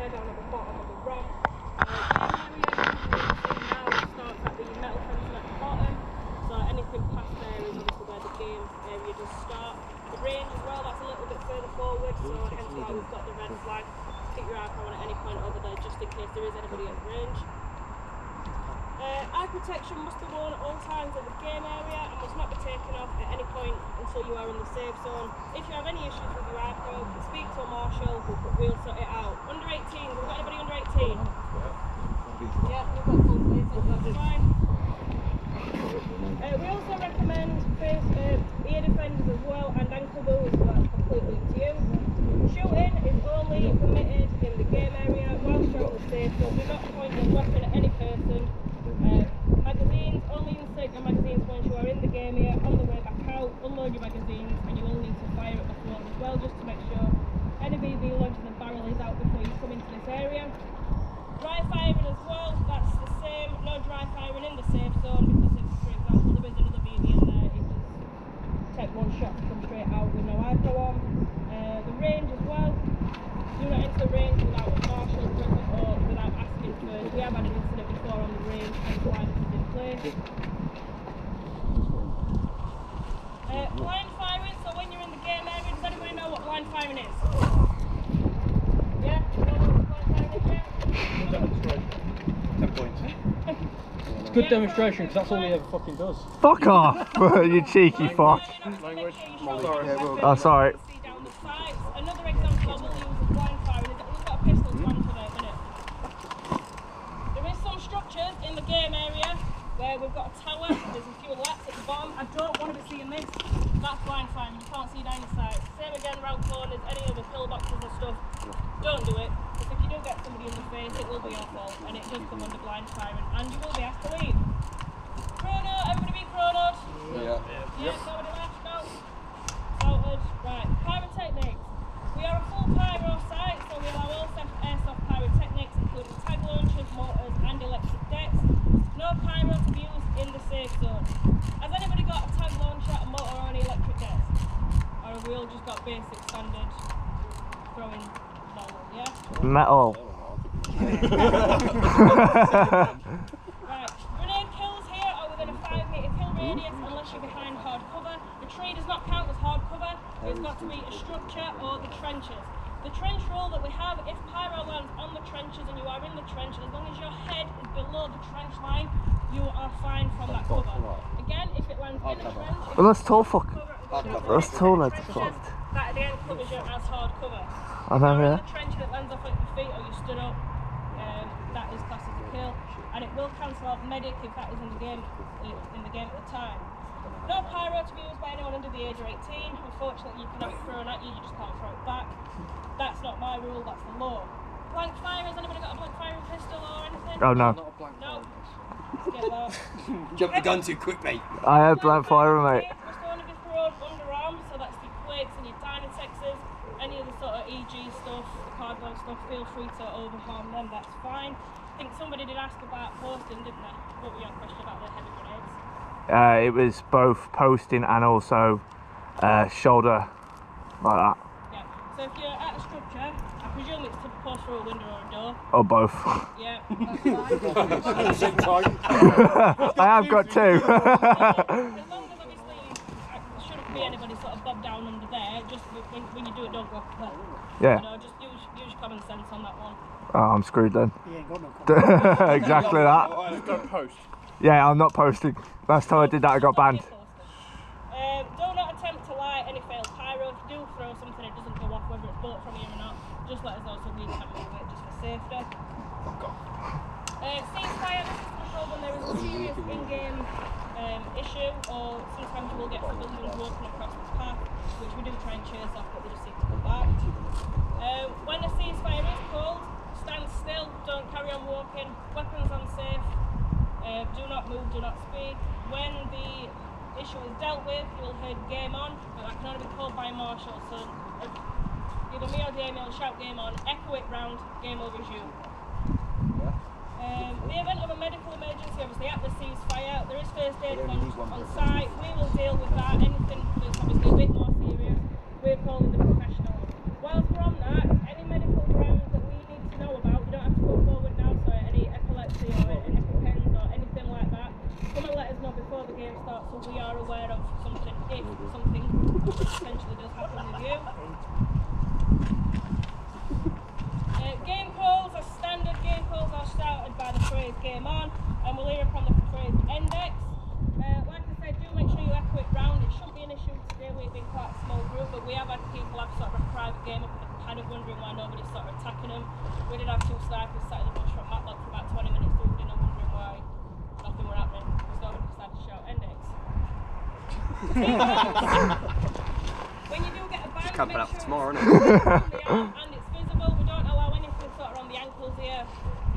fire down at the bottom of the ramp. Now starts at the metal fencing at the bottom, so anything past there is obviously where the game area does start. The range as well, that's a little bit further forward, so hence why we've got the red flag. Keep your eye on at any point over there, just in case there is anybody at range. Eye protection must be worn at all times in the game area and must not be taken off at any point until you are in the safe zone. If you have any issues with your eye probe, speak to a marshal, we'll sort it out. Under 18, have we got anybody under 18? Yeah, we've got full places, that's fine. We also recommend ear defenders as well and ankle boots, so that's completely up to you. Shooting is only permitted in the game area whilst you're on the safe, so do not point your weapon at any person. Magazines, only insert your magazines once you are in the game area. On the way back out, unload your magazines, and you will need to fire at the floor as well, just to make sure any BB launched in the barrel is out before you come into this area. Dry firing as well, that's the same. No dry firing in the safe zone, because if, for example, there is another BB in there, it does take one shot to come straight out with no IPO on. The range as well. Do not enter the range without a marshal present or without asking first. We have had an incident before on the range, and why this is in place. Blind firing, so when you're in the game area, does anybody know what blind firing is? Yeah? You know what blind firing is, yeah? Demonstration. 10 points. It's a good demonstration, because that's all he ever fucking does. Fuck off! You cheeky fuck. Language. Oh, sorry. Another example I will use of blind firing is that we've got a pistol to answer there a minute. There is some structures in the game area where we've got a tower, there's a few lats at the bottom. I don't want to be seeing this. That's blind firing, you can't see down the side. Same again round corners, any other pillboxes and stuff. Don't do it, because if you do get somebody in the face, it will be your fault, and it does come under blind firing, and you will be asked to leave. Chrono, everybody be chronoed? Yeah. Yeah, nobody left, no? Sorted. Right, pyrotechnics. We are a full pyro site, so we allow all airsoft pyrotechnics, including tag launchers, mortars, and electric decks. No pyro to be used in the safe zone. Has anybody got a tag launcher, a motor, or any electric decks? Or have we all just got basic standard throwing normal, yeah? Metal. Right, grenade kills here are within a 5 metre kill radius unless you're behind hard cover. The tree does not count as hard cover, it's got to be a structure or the trenches. The trench rule that we have, if pyro lands on the trenches and you are in the trench, as long as your head is below the trench line, you are fine from that cover. Again, if it lands in a trench... Well, that's tall fuck. That's tall, that's fucked. That again covers you as hard cover. I know, If you're yeah. in the trench and it lands off at your feet or you stood up, that is classed as a kill. And it will cancel out medic if that is in the game at the time. No pyro to be used by anyone under the age of 18. Unfortunately, you can have it thrown at you, you just can't throw it back. That's not my rule, that's the law. Blank fire, has anybody got a blank firing pistol or anything? Oh, no. No. Let's get that. Jump the gun too quick, mate. I had blank fire, mate. Must only be thrown underarm, so that's your quakes and your tiny texes, any of the sort of EG stuff, the cardboard stuff, feel free to overharm them, that's fine. I think somebody did ask about posting, didn't they? What were your question about the heavy grenades? It was both posting and also shoulder, like that. Yeah, so if you're at a structure, I presume it's to post through a window or a door. Or both. Yeah, that's fine. I have got two. As long as obviously there shouldn't be anybody sort of bobbed down under there, just when you do it, don't go well. Yeah. You know, just use common sense on that one. Oh, I'm screwed then. He ain't got no comment. Exactly that. Don't post. Yeah, I'm not posting. Last time I did that, I got banned. Do not attempt to light any failed pyro. If you do throw something, it doesn't go off, whether it's bought from you or not. Just let us know so we can move it, just for safety. Ceasefire, this is controlled when there is a serious in-game issue, or sometimes you will get civilians walking across the path, which we do try and chase off, but they just seem to come back. When the ceasefire is called, stand still, don't carry on walking, weapons unsafe, do not move, do not speak. When the issue is dealt with, you will hear game on, but that can only be called by a marshal, so either me or Damien will shout game on, echo it round, game over is you. The event of a medical emergency, obviously at the ceasefire, there is first aid on site, we will deal with that, anything that's obviously a bit more serious, we're calling the professionals. Whilst we're on that, any medical grounds that we need to know about, game on, and we'll hear it from the phrase index. Like I said, do make sure you echo it round. It shouldn't be an issue today with it being quite a small group, but we have had people have sort of a private game up in the paddock wondering why nobody's sort of attacking them. We did have 2 snipers sat in the bush from Matlock for about 20 minutes doing dinner wondering why nothing were happening because nobody decided to shout index. When you do get a bang, Can't put make up sure tomorrow, it's innit? on the arm and it's visible. We don't allow anything sort of on the ankles here,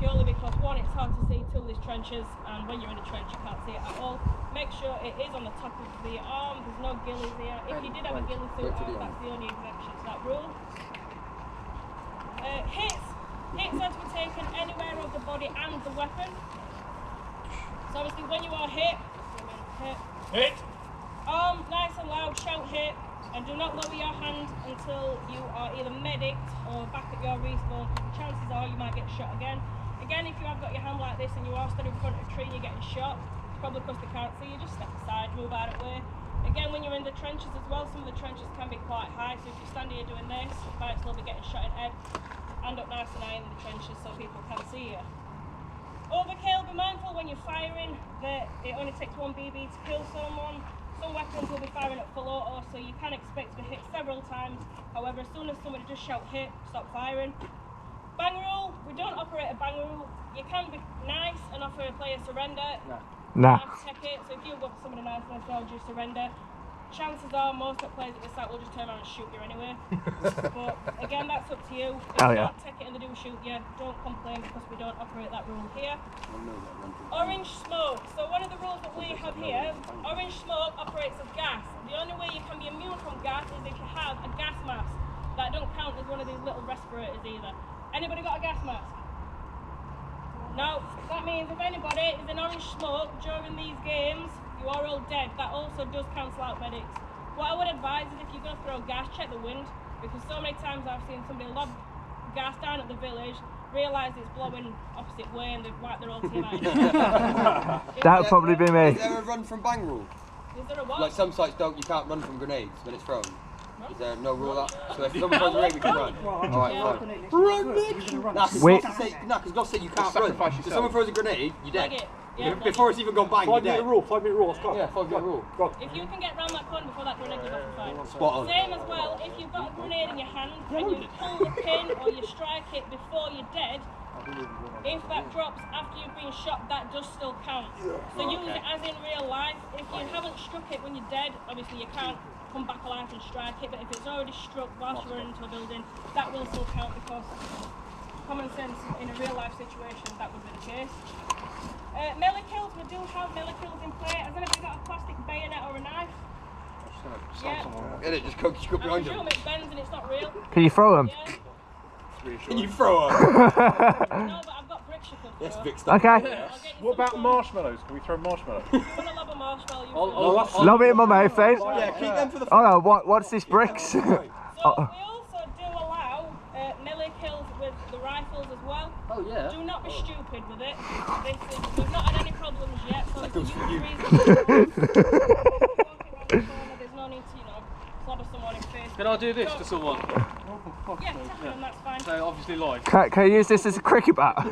purely because 1, it's hard to see, 2, there's trenches, and when you're in a trench you can't see it at all. Make sure it is on the top of the arm, there's no gillies here. If you did have a ghillie suit on, that's the only exception to that rule. Hits are to be taken anywhere of the body and the weapon. So obviously when you are hit, Hit! arm nice and loud, shout hit, and do not lower your hand until you are either medicked or back at your respawn. The chances are you might get shot again. Again, if you have got your hand like this and you are stood in front of a tree and you're getting shot, it's probably because they can't see you, just step aside, move out of the way. Again, when you're in the trenches as well, some of the trenches can be quite high, so if you stand here doing this, you might still be getting shot in the head. Hand up nice and high in the trenches so people can see you. Overkill, be mindful when you're firing that it only takes 1 BB to kill someone. Some weapons will be firing at full auto, so you can expect to hit several times. However, as soon as somebody just shout hit, stop firing. Bang rule, we don't operate a bang rule. You can be nice and offer a player surrender. Nah. Check it, so if you go for somebody nice and they you surrender, chances are most of the players at the site will just turn around and shoot you anyway. But again, that's up to you. If Oh, you yeah. don't take it and they do shoot you, don't complain because we don't operate that rule here. Orange smoke. So one of the rules that we have here, orange smoke operates as gas. The only way you can be immune from gas is if you have a gas mask. That don't count as one of these little respirators either. Anybody got a gas mask? No. That means if anybody is in orange smoke during these games, you are all dead. That also does cancel out medics. What I would advise is if you're going to throw gas, check the wind, because so many times I've seen somebody lob gas down at the village, realise it's blowing opposite way and they've wiped their whole team out. That would probably be me. Is there a run from bang rule? Is there a what? Like some sites don't, you can't run from grenades when it's thrown. Is there no rule that? So if someone throws a grenade, we can run. Alright, fine. Run, bitch! Nah, because God said you can't run. If someone throws a grenade, you're dead. Like it. Yeah, Before it's even gone bang, you're dead. 5 minute rule, let's go. Yeah, 5 minute rule. If you can get round that corner before that grenade, you're off fine. Spot on. Same as well, if you've got a grenade in your hand and you pull the pin or you strike it before you're dead, if that drops after you've been shot, that does still count. So use it as in real life. If you haven't struck it when you're dead, obviously you can't come back alive and strike it, but if it's already struck whilst you're into a building, that will still count because common sense in a real life situation, that would be the case. Melee kills, we do have melee kills in play. Has anybody got a plastic bayonet or a knife? Yeah. Get it, just cook behind I them. assume it bends and it's not real. Can you throw them? Yeah. Can you throw her? No, but I've got bricks you could throw. Yes, big stuff. Okay. I'll get you What some about fun. marshmallows? Can we throw marshmallows? If you want to lob a marshmallow, you can. Love it in my mouth, then. Yeah, keep them for the Oh no, what's this bricks? So we also do allow melee kills with the rifles as well. Oh yeah. Do not be stupid with it. We've not had any problems yet, so That goes it's for a you. There's no need to, slobber someone in the face. Can I do this to someone? Yeah, tap them, that's fine. So obviously live. Can I use this as a cricket bat? Yeah,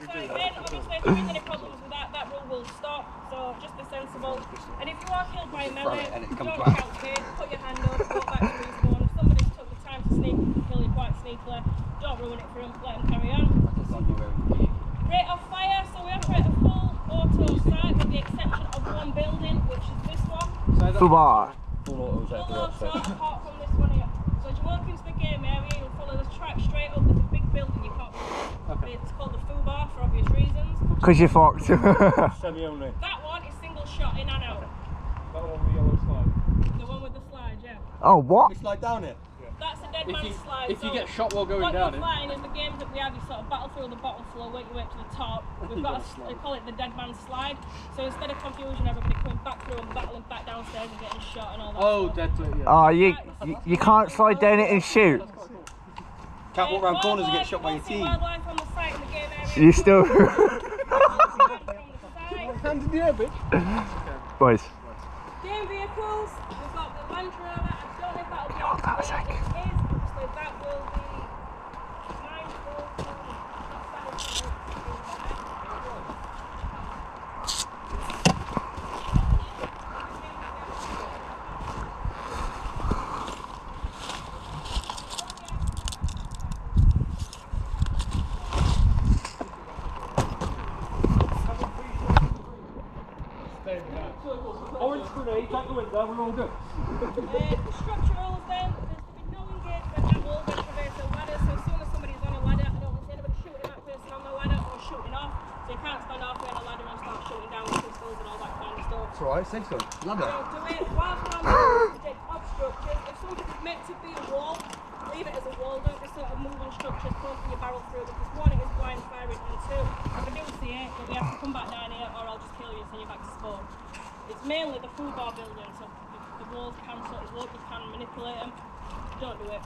so then obviously if there is any problems with that, that rule will stop, so just be sensible. And if you are killed by a melee, and it don't comes back. shout hit, put your hand up, go back to respawn. If somebody's took the time to sneak and kill you quite sneakily, don't ruin it for them, let them carry on. Rate of fire, so we operate a full auto site with the exception of one building, which is this one. Fubar. Full auto apart from this one here. So as you walk into the game area, you'll follow the track straight up, there's a big building you can't It's called the Fubar for obvious reasons. Because you're fucked. Semi only. That one is single shot in and out. That one with the yellow slide. The one with the slide, yeah. Oh, what? We slide down it. That's a dead man's slide. If you so get shot while going what down you're it. flying is the games that we have, you sort of battle through the bottom floor, work your way up to the top. We've got they call it the dead man's slide. So instead of confusion, everybody coming back through and battling back downstairs and getting shot and all that. Oh, stuff. dead to it, yeah. Oh, you can't slide down it and shoot. Can't walk around corners and get shot by your team. Wildlife on the site in the game area. You still. Hands in the air, bitch. Boys. Game vehicles, we've got the Land Rover. I don't know if that'll be on today. If it is, obviously that will be week though, we're all good. Structure rules then, there's to be no engagement at all with traversal ladders, so as soon as somebody's on a ladder, I don't want to see anybody shooting that person on the ladder or shooting off, so you can't stand halfway on a ladder and start shooting down with pistols and all that kind of stuff. It's alright, say so. Ladder. So do it whilst we're on the subject of structures. If something's meant to be a wall, leave it as a wall, don't just sort of move on structures, posting your barrel through, because one, it is blind firing, and two, if I do see it, then we have to come back down here or I'll just kill you and send you back to spawn. It's mainly the full bar building, so the walls can sort of look, you can manipulate them, don't do it.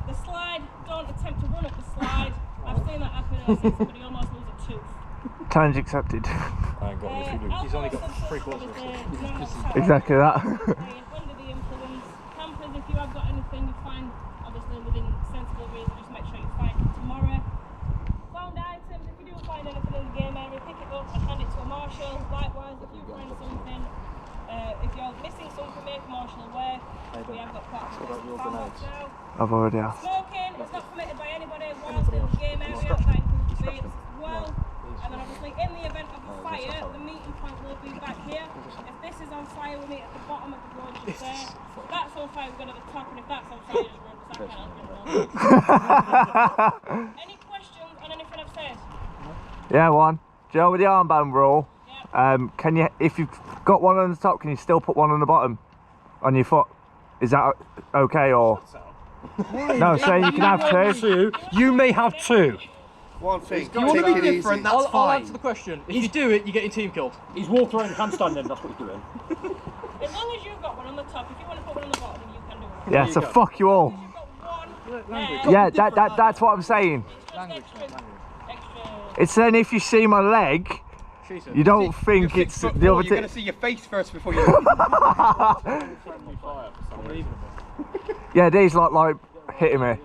The slide, don't attempt to run up the slide. I've seen that happen and I've seen somebody almost lose a tooth. Challenge accepted. I ain't got it if you do. He's only got 3/4 of it. Exactly that. Under the influence, campers, if you have got anything you find, obviously within sensible reason, just make sure you find it tomorrow. Found items, if you do find anything in the game area, pick it up and hand it to a marshal. Likewise, if you find something, if you're missing something, make a marshal aware. We have got quite a few now. I've already asked. Smoking is not permitted by anybody whilst in the game area, that includes vapes as well. And then obviously in the event of a fire, the meeting point will be back here. If this is on fire, we'll meet at the bottom of the road just there. If that's on fire, we'll go to the top, and if that's on fire, just run, because that can't help. Any questions on anything I've said? Yeah, one. Joe, with the armband rule, Yeah. can you, if you've got one on the top, can you still put one on the bottom? On your foot? Is that okay, or? No, saying you can have two. You may have two. One thing, You want to take be it different, easy. that's fine. I'll answer the question. If you do it, you get your team killed. He's walked around handstanding, that's what he's doing. As long as you've got one on the top, if you want to put one on the bottom, you can do it. Yeah, so fuck you all. You've got one there. Yeah, that's what I'm saying. It's just extra. It's then if you see my leg, you don't think it's the other You're thing. going to see your face first before you. Yeah, these like hitting me. Are you,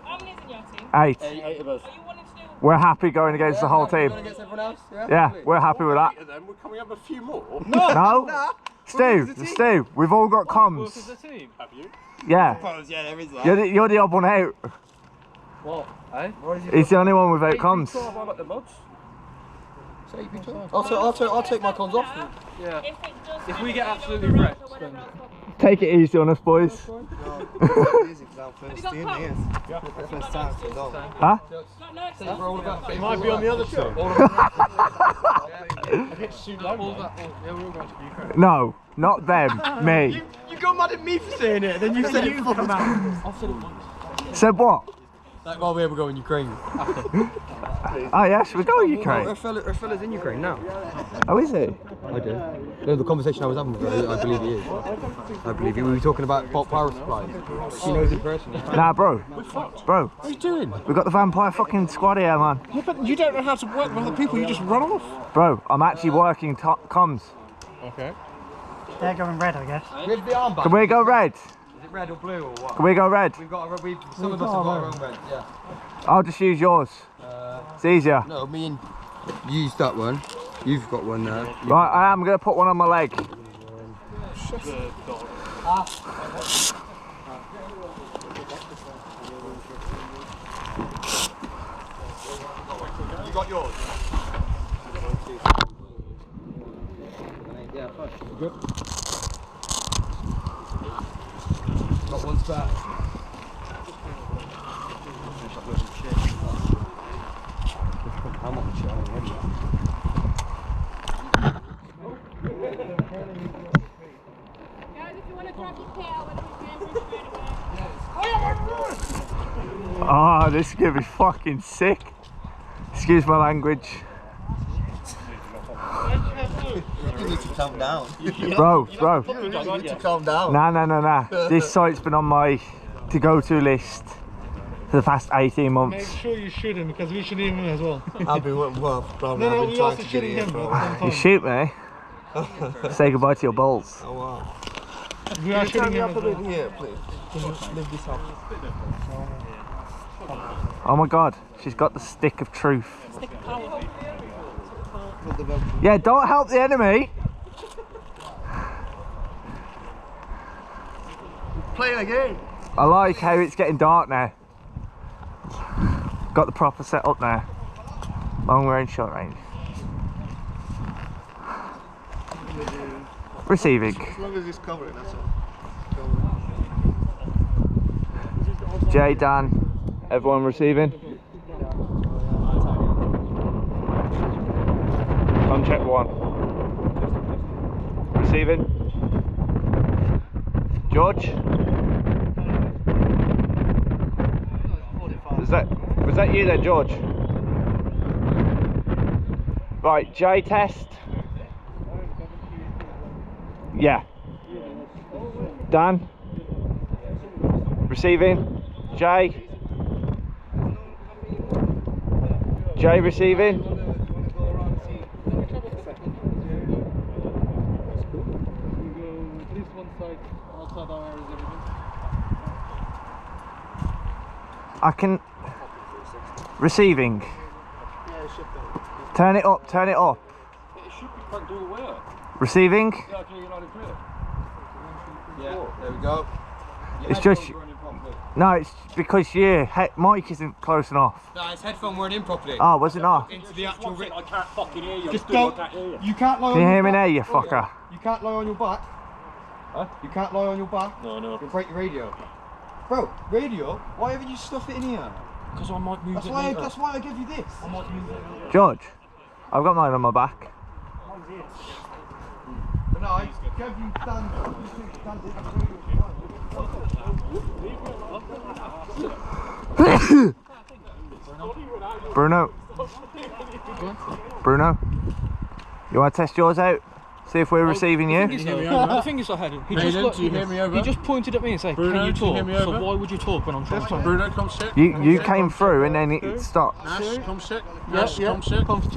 how many is in your team? 8. 8 of us. Are you wanting to do? We're happy going against the whole team. Against everyone else? Yeah, we're happy with that. Then can we have a few more? No? Stu, we've all got comms. team. Have you? Yeah. Yeah, there is that. You're the odd one out. What? Eh? He's the only one without comms. I like the mods. I'll take my cons off. Yeah. If it does, If we get absolutely wrecked, then... Take it easy on us, boys. Easy, because I'm first got team comms? here. First time for dog. Huh? It might be on the other two. No, not them. Me. You got mad at me for saying it, then you said it. Said what? Like, well, we're going Ukraine. Oh yeah, should we go Ukraine? Our fella's in Ukraine now. Oh, is he? I do. No, the conversation I was having with her, I believe he is. I believe he. We were talking about power supplies. She knows in person. Nah, bro. Bro, What are you doing? we got the vampire fucking squad here, man. Yeah, but you don't know how to work with other people, you just run off. Bro, I'm actually working comms. Okay. They're going red, I guess. With the armband. Can we go red? Is it red or blue or what? Can we go red? We've got some of us have got our own red, yeah. I'll just use yours. It's easier. No, me and you use that one. You've got one there. Right, I am going to put one on my leg. You got yours? Yeah, fine. Good. Got one spare. How much? Guys, if you want to drop your tail, we'll do it. Oh, this is going to be fucking sick. Excuse my language. You need to calm down. Bro. You need to calm down. Nah. This site's been on my to-go-to list for the past 18 months. Make sure you shoot him because we should him as well. I've been well, probably. No, I've been we trying also to get shooting here him. for a At while. the You same shoot me, say goodbye to your balls. Oh wow. time. We are Can you turn shooting me him up as a bit well. here, please? Can you lift this up? Oh my god, she's got the stick of truth. Stick of power. Put the belt. Yeah, don't help the enemy. Playing again. I like how it's getting dark now. Got the proper setup now. Long range, short range. Receiving. As long as it's covering, that's all. Jay, Dan, everyone receiving? On check 1. Receiving? George? Was that you then, George? Right, Jay test. Yeah. Dan? Receiving? Jay? Jay receiving? I can... Receiving. Turn it up, turn it up. Receiving? Yeah, there we go. It's just... No, it's because your mic isn't close enough. No, his headphone weren't in properly. Oh, was it not? Into the actual rig. I can't fucking hear you. Just don't. You can't lie on Can you your hear me back. now, you fucker? You can't lie on your back. Huh? You can't lie on your back. No. You'll break your radio. Bro, radio? Why haven't you stuffed it in here? Because I might move That's it why. later. That's why I give you this. I might move it. George, I've got mine on my back. No, I gave you Dan. Bruno. Bruno, you want to test yours out? See if we're receiving you? The thing is, I had it. He just Hayden, do you hear me over? He just pointed at me and said, Bruno, "Can you do you hear talk?" me So over? why would you talk when I'm trying to talk? Bruno, come sit. You came through and then it stopped. Nash, come sit. Yeah, Nash, come sit.